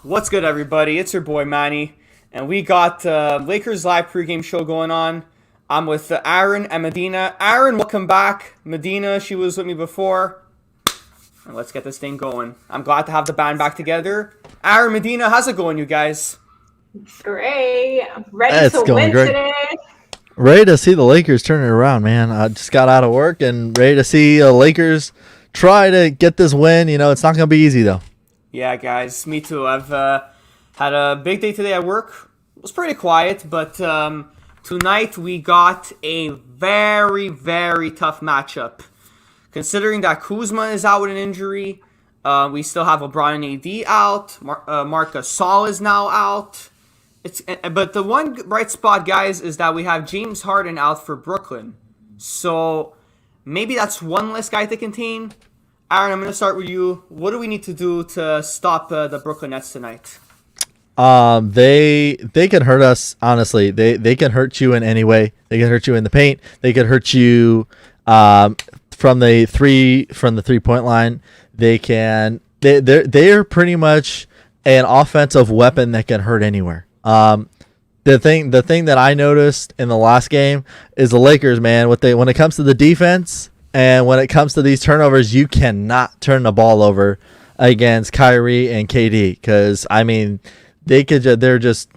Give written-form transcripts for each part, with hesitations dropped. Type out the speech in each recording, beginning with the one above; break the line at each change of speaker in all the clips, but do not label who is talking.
What's good, everybody? It's your boy Manny, and we got Lakers live pregame show going on. I'm with Aaron and Medina. Aaron, welcome back. Medina, she was with me before. And let's get this thing going. I'm glad to have the band back together. Aaron, Medina, how's it going, you guys?
Great. I'm ready
It's
to
going
win
great.
today.
Ready to see the Lakers turn it around, man. I just got out of work and ready to see the Lakers try to get this win. It's not going to be easy, though.
Yeah, guys, me too. I've had a big day today at work. It was pretty quiet, but tonight we got a very, very tough matchup. Considering that Kuzma is out with an injury, we still have LeBron and AD out. Marc Gasol is now out. But the one bright spot, guys, is that we have James Harden out for Brooklyn. So maybe that's one less guy to contain. Aaron, I'm going to start with you. What do we need to do to stop the Brooklyn Nets tonight?
They can hurt us. Honestly, they can hurt you in any way. They can hurt you in the paint. They can hurt you from the 3-point line. They're pretty much an offensive weapon that can hurt anywhere. The thing that I noticed in the last game is the Lakers, man. When it comes to the defense and when it comes to these turnovers, you cannot turn the ball over against Kyrie and KD because they're just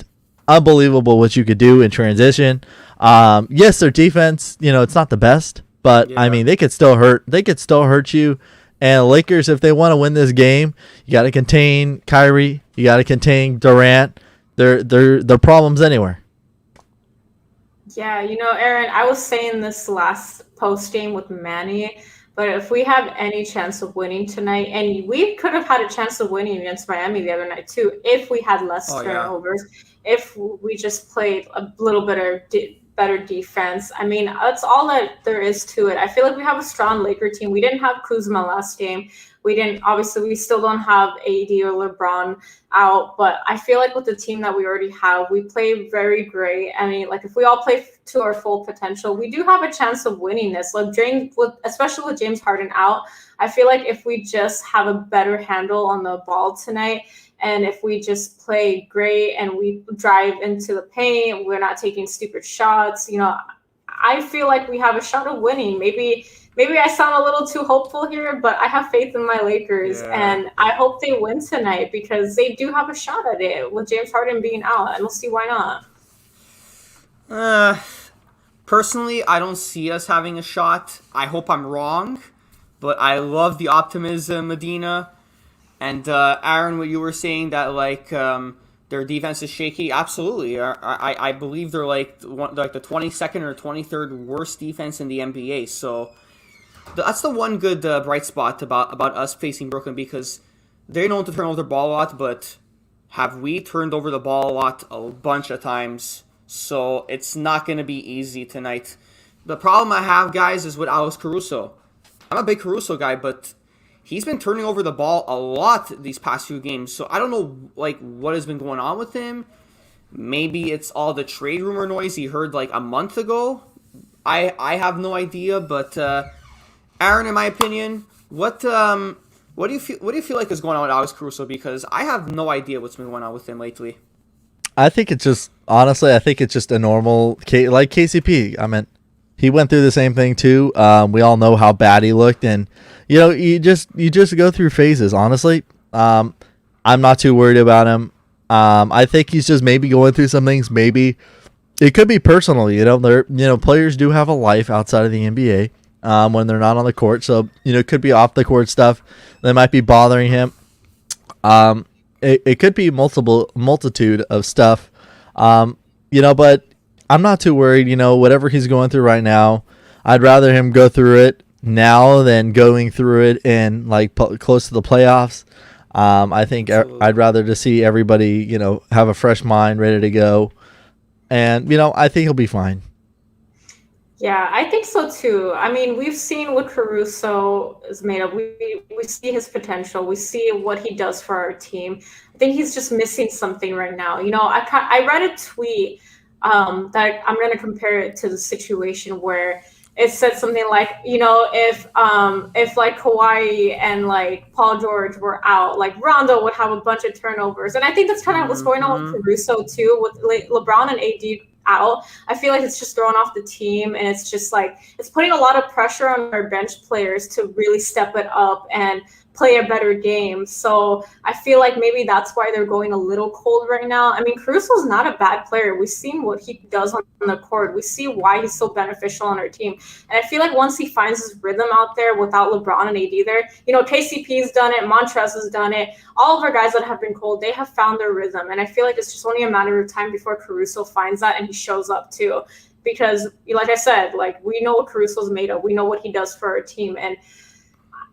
unbelievable what you could do in transition. Yes, their defense, it's not the best, but
Yeah.
they could still hurt. They could still hurt you. And the Lakers, if they want to win this game, you got to contain Kyrie. You got to contain Durant. They're problems anywhere.
Yeah, Aaron, I was saying this last post game with Manny, but if we have any chance of winning tonight, and we could have had a chance of winning against Miami the other night too, if we had less
Oh, yeah.
turnovers, if we just played a little bit better defense. I mean, that's all that there is to it. I feel like we have a strong Laker team. We didn't have Kuzma last game. We still don't have AD or LeBron out, but I feel like with the team that we already have, we play very great. I mean, like if we all play to our full potential, we do have a chance of winning this. Like especially with James Harden out, I feel like if we just have a better handle on the ball tonight, and if we just play great and we drive into the paint, we're not taking stupid shots, I feel like we have a shot of winning. Maybe I sound a little too hopeful here, but I have faith in my Lakers,
Yeah.
and I hope they win tonight because they do have a shot at it with James Harden being out. I don't see why not.
Uh, Personally, I don't see us having a shot. I hope I'm wrong, but I love the optimism, Medina. And Aaron, what you were saying that their defense is shaky. Absolutely, I believe they're like the 22nd or 23rd worst defense in the NBA. So that's the one good bright spot about us facing Brooklyn because they know to turn over the ball a lot, but have we turned over the ball a lot a bunch of times? So it's not going to be easy tonight. The problem I have, guys, is with Alex Caruso. I'm a big Caruso guy, but he's been turning over the ball a lot these past few games. So I don't know what has been going on with him. Maybe it's all the trade rumor noise he heard like a month ago. I have no idea, but Aaron, in my opinion, what do you feel like is going on with Alex Caruso? Because I have no idea what's been going on with him lately.
I think it's just a normal like KCP. I mean, he went through the same thing too. We all know how bad he looked, and you just go through phases. Honestly, I'm not too worried about him. I think he's just maybe going through some things. Maybe it could be personal. Players do have a life outside of the NBA when they're not on the court. So it could be off the court stuff that might be bothering him. It could be multitude of stuff, but I'm not too worried. Whatever he's going through right now, I'd rather him go through it now than going through it in close to the playoffs. I think I'd rather to see everybody, have a fresh mind, ready to go, and I think he'll be fine.
Yeah, I think so too. I mean, we've seen what Caruso is made of. We see his potential. We see what he does for our team. I think he's just missing something right now. I read a tweet that I'm going to compare it to the situation where it said something like, if like Kawhi and like Paul George were out, like Rondo would have a bunch of turnovers. And I think that's kind of what's going on with Caruso too, with LeBron and AD out. I feel like it's just throwing off the team, and it's just like it's putting a lot of pressure on our bench players to really step it up and play a better game. So I feel like maybe that's why they're going a little cold right now. I mean, Caruso's not a bad player. We've seen what he does on the court. We see why he's so beneficial on our team. And I feel like once he finds his rhythm out there without LeBron and AD there, KCP's done it, Montrezl has done it. All of our guys that have been cold, they have found their rhythm. And I feel like it's just only a matter of time before Caruso finds that and he shows up too. Because like I said, like we know what Caruso's made of. We know what he does for our team. And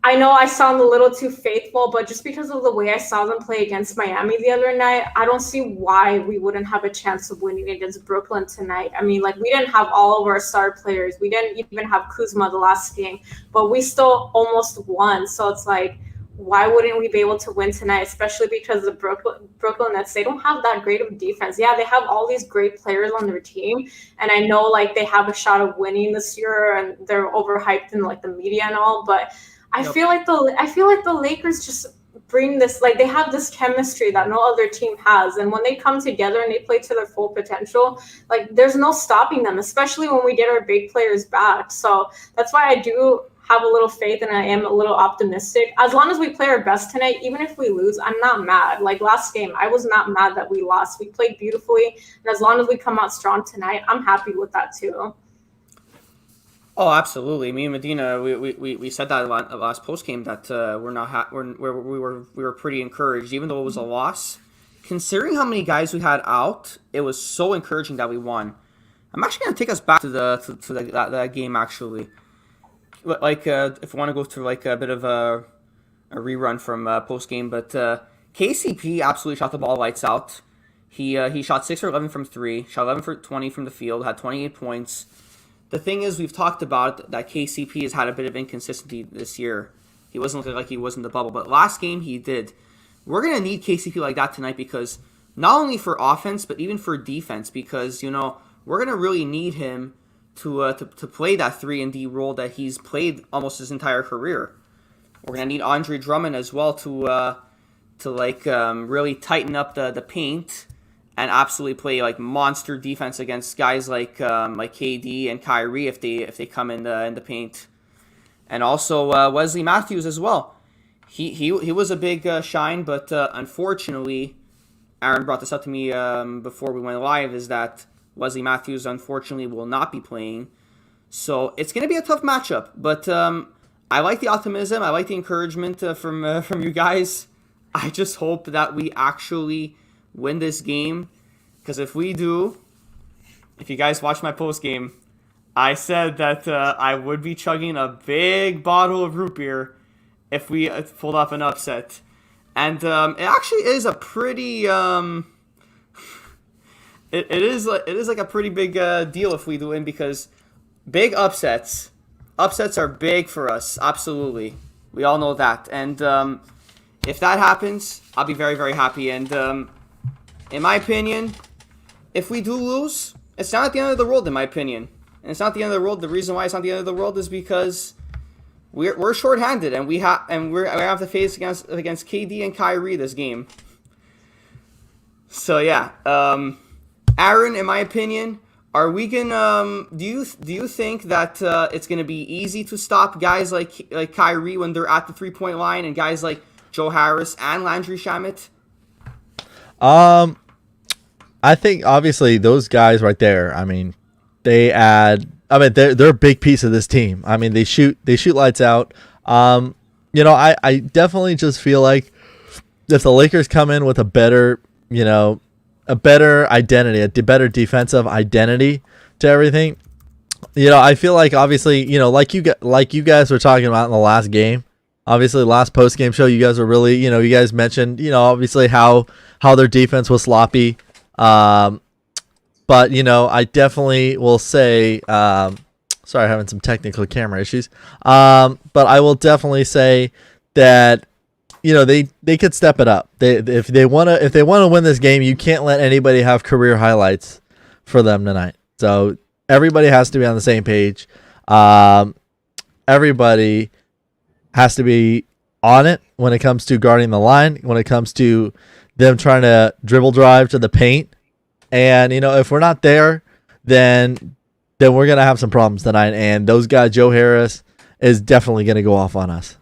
I know I sound a little too faithful, but just because of the way I saw them play against Miami the other night, I don't see why we wouldn't have a chance of winning against Brooklyn tonight. I mean, like, we didn't have all of our star players. We didn't even have Kuzma the last game, but we still almost won. So it's like, why wouldn't we be able to win tonight, especially because the Brooklyn Nets, they don't have that great of defense. Yeah, they have all these great players on their team, and I know, like, they have a shot of winning this year, and they're overhyped in, like, the media and all, but I feel like the Lakers just bring this, like, they have this chemistry that no other team has, and when they come together and they play to their full potential, like, there's no stopping them, especially when we get our big players back. So that's why I do have a little faith, and I am a little optimistic. As long as we play our best tonight, even if we lose, I'm not mad. Like last game, I was not mad that we lost. We played beautifully, and as long as we come out strong tonight, I'm happy with that too.
Oh, absolutely. Me and Medina, we said that last post game that we were pretty encouraged, even though it was a loss. Considering how many guys we had out, it was so encouraging that we won. I'm actually going to take us back to that game actually. Like if we want to go through like a bit of a rerun from post game, but KCP absolutely shot the ball lights out. He shot 6 or 11 from 3, shot 11 for 20 from the field, had 28 points. The thing is, we've talked about that KCP has had a bit of inconsistency this year. He wasn't looking like he was in the bubble, but last game he did. We're going to need KCP like that tonight because not only for offense, but even for defense, because, we're going to really need him to play that 3-and-D role that he's played almost his entire career. We're going to need Andre Drummond as well to really tighten up the paint and absolutely play like monster defense against guys like KD and Kyrie if they come in the paint, and also Wesley Matthews as well. He was a big shine, but unfortunately, Aaron brought this up to me before we went live, is that Wesley Matthews unfortunately will not be playing, so it's going to be a tough matchup. But I like the optimism, I like the encouragement from you guys. I just hope that we actually win this game, because if we do, if you guys watch my post game, I said that I would be chugging a big bottle of root beer if we pulled off an upset, and it actually is a pretty it is like a pretty big deal if we do win, because big upsets are big for us. Absolutely, we all know that, and if that happens, I'll be very, very happy. And in my opinion, if we do lose, it's not the end of the world, in my opinion. And it's not the end of the world. The reason why it's not the end of the world is because we're shorthanded, and we have to face against KD and Kyrie this game. So yeah, Aaron, in my opinion, are we gonna? Do you think that it's gonna be easy to stop guys like Kyrie when they're at the 3-point line, and guys like Joe Harris and Landry Shamet?
I think obviously those guys right there, I mean, they're a big piece of this team. I mean, they shoot lights out. I definitely just feel like if the Lakers come in with a better identity, a better defensive identity to everything, I feel like obviously, like you guys were talking about in the last game. Obviously, last post-game show, you guys were really, you guys mentioned, obviously how their defense was sloppy. But, I definitely will say, sorry, having some technical camera issues. But I will definitely say that, they could step it up. If they want to win this game, you can't let anybody have career highlights for them tonight. So everybody has to be on the same page. Um, everybody has to be on it when it comes to guarding the line, when it comes to them trying to dribble drive to the paint. And, if we're not there, then we're going to have some problems tonight. And those guys, Joe Harris, is definitely going to go off on us.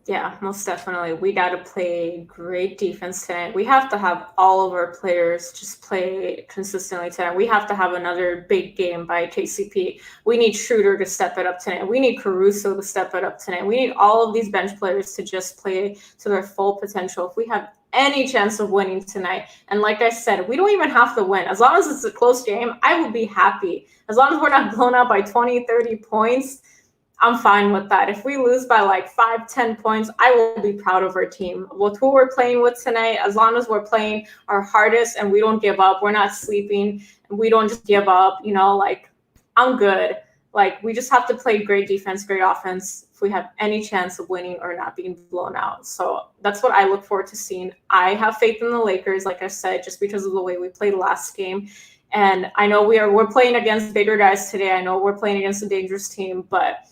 Yeah, most definitely. We got to play great defense tonight. We have to have all of our players just play consistently tonight. We have to have another big game by KCP. We need Schroeder to step it up tonight. We need Caruso to step it up tonight. We need all of these bench players to just play to their full potential. If we have any chance of winning tonight, and like I said, we don't even have to win. As long as it's a close game, I will be happy. As long as we're not blown out by 20, 30 points, I'm fine with that. If we lose by like 5, 10 points, I will be proud of our team. With who we're playing with tonight, as long as we're playing our hardest and we don't give up, we're not sleeping, and we don't just give up, I'm good. We just have to play great defense, great offense if we have any chance of winning or not being blown out. So that's what I look forward to seeing. I have faith in the Lakers, like I said, just because of the way we played last game. And I know we're playing against bigger guys today. I know we're playing against a dangerous team, but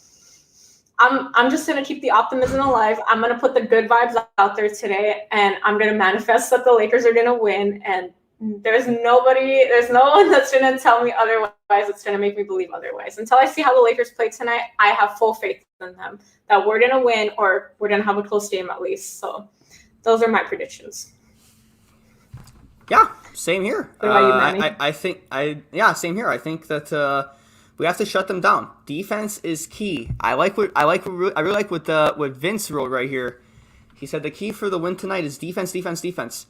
I'm just going to keep the optimism alive. I'm going to put the good vibes out there today, and I'm going to manifest that the Lakers are going to win. And there's no one that's going to tell me otherwise. It's going to make me believe otherwise. Until I see how the Lakers play tonight, I have full faith in them that we're going to win, or we're going to have a close game at least. So those are my predictions.
Yeah, same here.
What about you, Manny?
Same here. I think that we have to shut them down. Defense is key. I really like what Vince wrote right here. He said the key for the win tonight is defense, defense, defense.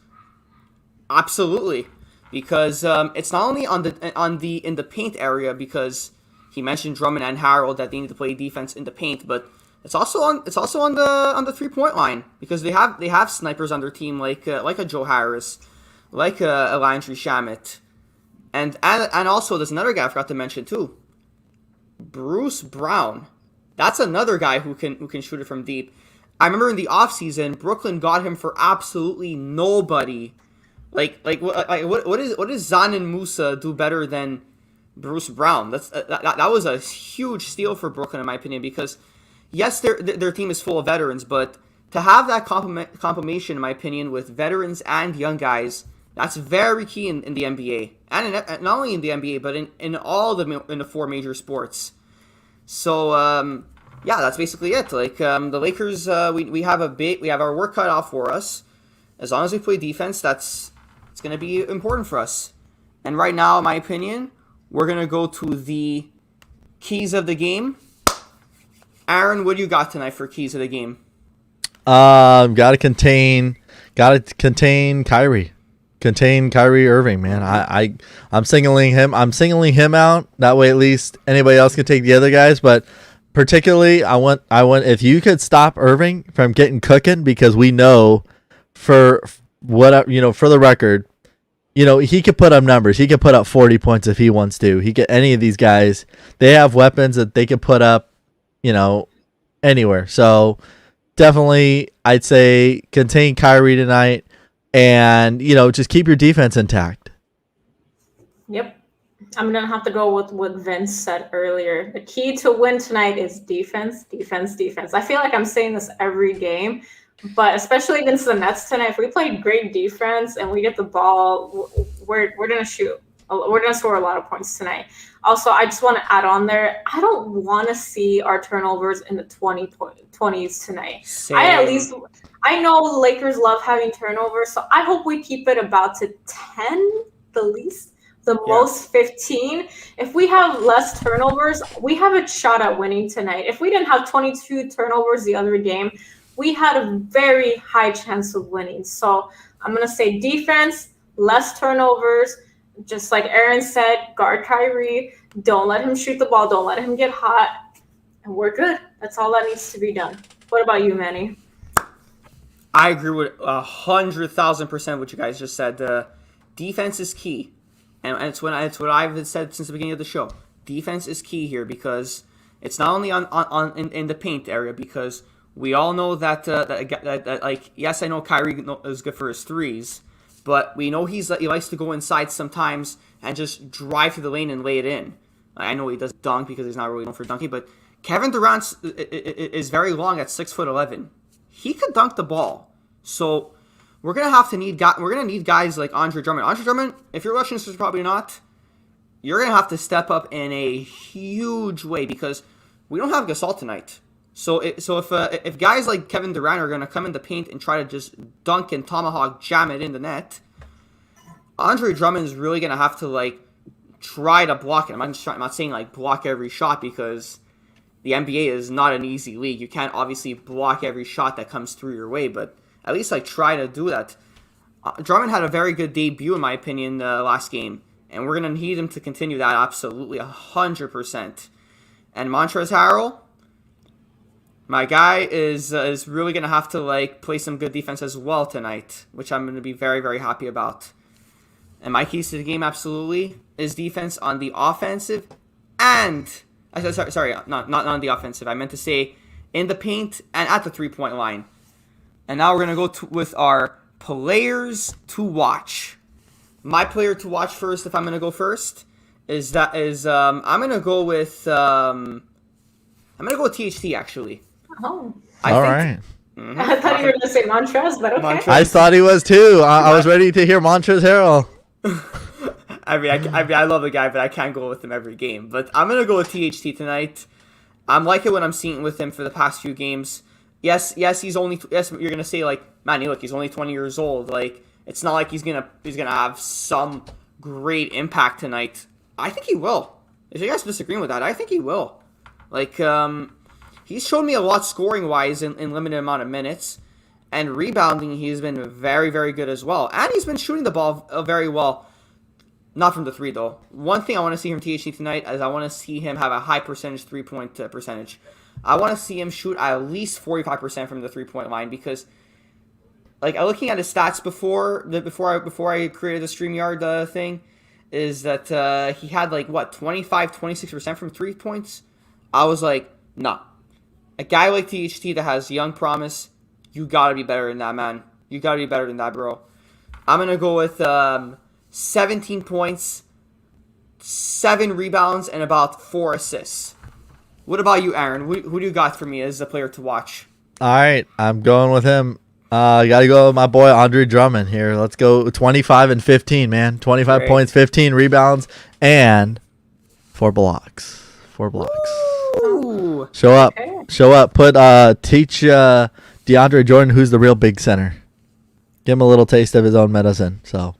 Absolutely, because it's not only in the paint area, because he mentioned Drummond and Harold that they need to play defense in the paint, but it's also on the 3-point line, because they have snipers on their team like a Joe Harris, like a Landry Shamet, and also there's another guy I forgot to mention too. Bruce Brown. That's another guy who can shoot it from deep. I remember in the offseason, Brooklyn got him for absolutely nobody. What does Zanin Musa do better than Bruce Brown? That was a huge steal for Brooklyn, in my opinion, because yes, their team is full of veterans, but to have that combination, in my opinion, with veterans and young guys, that's very key in the NBA, and not only in the NBA, but in the 4 major sports. So that's basically it. The Lakers, we have our work cut off for us. As long as we play defense, it's going to be important for us. And right now, in my opinion, we're going to go to the keys of the game. Aaron, what do you got tonight for keys of the game?
Gotta contain Kyrie. Contain Kyrie Irving, man. I'm singling him out. That way at least anybody else can take the other guys, but particularly I want if you could stop Irving from getting cooking, because we know for the record, he could put up numbers. He could put up 40 points if he wants to. Any of these guys, they have weapons that they could put up, anywhere. So definitely I'd say contain Kyrie tonight. And, just keep your defense intact.
Yep. I'm going to have to go with what Vince said earlier. The key to win tonight is defense, defense, defense. I feel like I'm saying this every game, but especially against the Nets tonight, if we play great defense and we get the ball, we're going to shoot. We're going to score a lot of points tonight. Also, I just want to add on there, I don't want to see our turnovers in the 20s tonight.
Same.
I know the Lakers love having turnovers, so I hope we keep it about to 10, the least, most 15. If we have less turnovers, we have a shot at winning tonight. If we didn't have 22 turnovers the other game, we had a very high chance of winning. So I'm going to say defense, less turnovers. Just like Aaron said, guard Kyrie. Don't let him shoot the ball. Don't let him get hot. And we're good. That's all that needs to be done. What about you, Manny?
I agree with 100,000% what you guys just said. Defense is key, and it's what I've said since the beginning of the show. Defense is key here, because it's not only in the paint area, because we all know that yes, I know Kyrie is good for his threes, but we know he likes to go inside sometimes and just drive through the lane and lay it in. I know he does dunk because he's not really known for dunking, but Kevin Durant is very long at 6'11". He could dunk the ball. So we're gonna need guys like Andre Drummond. Andre Drummond, if you're watching this, is probably not. You're gonna have to step up in a huge way because we don't have Gasol tonight. So if guys like Kevin Durant are gonna come in the paint and try to just dunk and tomahawk jam it in the net, Andre Drummond is really gonna have to like try to block it. I'm not saying like block every shot because the NBA is not an easy league. You can't obviously block every shot that comes through your way, but at least like try to do that. Drummond had a very good debut in my opinion last game, and we're gonna need him to continue that absolutely 100%. And Montrezl Harrell, my guy is really gonna have to like play some good defense as well tonight, which I'm gonna be very very happy about. And my keys to the game absolutely is defense on the offensive and sorry, not on the offensive. I meant to say in the paint and at the 3-point line. And now we're gonna go with our players to watch. My player to watch first, if I'm gonna go first, I'm gonna go with THT actually.
Oh.
All right.
Mm-hmm.
I thought you were going to say Montrez, but okay.
Montrez.
I thought he was too. I was ready to hear Montrezl Harrell.
I love the guy, but I can't go with him every game. But I'm gonna go with THT tonight. I'm liking what I'm seeing with him for the past few games. Yes, he's only. Yes, you're gonna say like, man, look, he's only 20 years old. Like, it's not like he's gonna have some great impact tonight. I think he will. If you guys disagreeing with that, I think he will. Like, he's shown me a lot scoring wise in limited amount of minutes, and rebounding he's been very very good as well, and he's been shooting the ball very well. Not from the three, though. One thing I want to see from THT tonight is I want to see him have a high percentage three-point percentage. I want to see him shoot at least 45% from the three-point line because, like, looking at his stats before I created the StreamYard thing, is that he had, like, 26% from 3 points? I was like, nah. A guy like THT that has young promise, you got to be better than that, man. You got to be better than that, bro. I'm going to go with 17 points, 7 rebounds, and about 4 assists. What about you, Aaron? Who do you got for me as a player to watch?
All right, I'm going with him. I got to go with my boy Andre Drummond here. Let's go 25 and 15, man. 25 points, 15 rebounds, and 4 blocks. 4 blocks.
Ooh.
Show up. Teach DeAndre Jordan who's the real big center. Give him a little taste of his own medicine. So.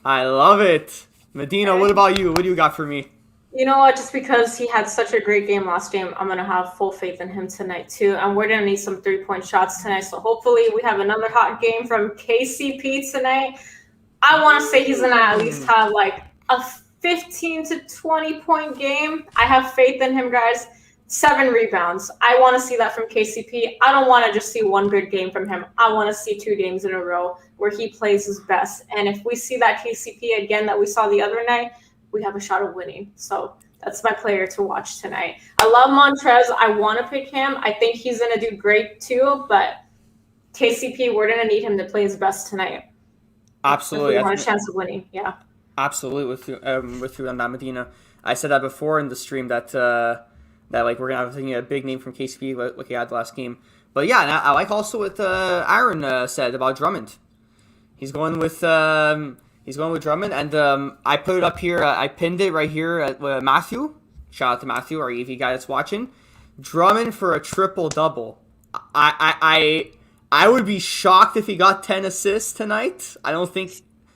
I love it. Medina, what about you? What do you got for me?
You know what? Just because he had such a great game last game, I'm going to have full faith in him tonight, too. And we're going to need some 3-point shots tonight. So hopefully we have another hot game from KCP tonight. I want to say he's going to at least have like a 15 to 20-point game. I have faith in him, guys. 7 rebounds. I want to see that from KCP. I don't want to just see one good game from him. I want to see 2 games in a row where he plays his best. And if we see that KCP again that we saw the other night, we have a shot of winning. So that's my player to watch tonight. I love Montrez. I want to pick him. I think he's going to do great too. But KCP, we're going to need him to play his best tonight.
Absolutely.
If we want a chance of winning. Yeah.
Absolutely with you on that, Medina. I said that before in the stream that like we're gonna have a big name from KCP like he had the last game. But yeah, and I like also what Aaron said about Drummond. He's going with Drummond, and I put it up here. I pinned it right here at Matthew. Shout out to Matthew, our EV guy that's watching. Drummond for a triple-double. I would be shocked if he got 10 assists tonight. I don't think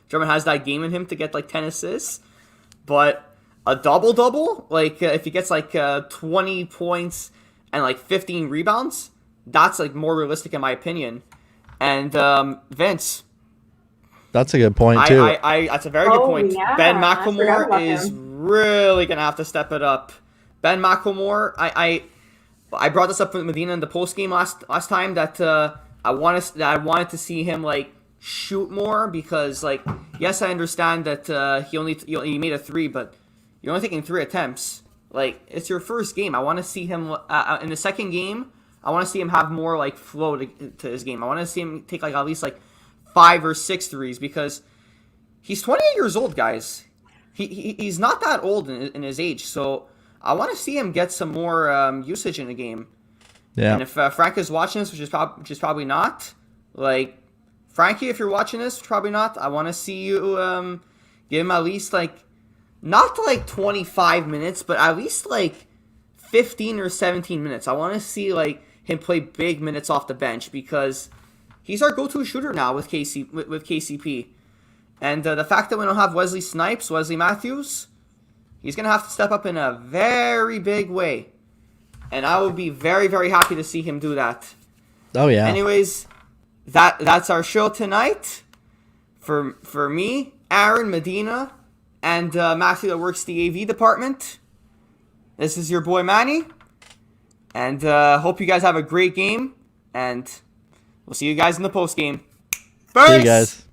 Drummond has that game in him to get like 10 assists, but a double-double, like if he gets like 20 points and like 15 rebounds, that's like more realistic in my opinion. And Vince,
that's a good point too.
That's a very good point.
Yeah,
Ben McLemore is really gonna have to step it up. Ben McLemore, I brought this up with Medina in the post game last time that I wanted to see him like shoot more because like yes, I understand that he made a 3, but you're only taking 3 attempts. Like, it's your first game. I want to see him in the second game. I want to see him have more like flow to his game. I want to see him take like at least like 5 or 6 threes because he's 28 years old, guys. he's not that old in his age, so I want to see him get some more usage in the game.
Yeah.
And if Frank is watching this, which is probably not, like, Frankie, if you're watching this, probably not. I want to see you give him at least not 25 minutes, but at least 15 or 17 minutes. I want to see him play big minutes off the bench because he's our go-to shooter now with KCP. And the fact that we don't have Wesley Matthews, he's going to have to step up in a very big way. And I will be very, very happy to see him do that.
Oh, yeah.
Anyways, that's our show tonight. For me, Aaron, Medina, and Matthew that works the AV department. This is your boy Manny. And hope you guys have a great game. And we'll see you guys in the post game.
See you guys.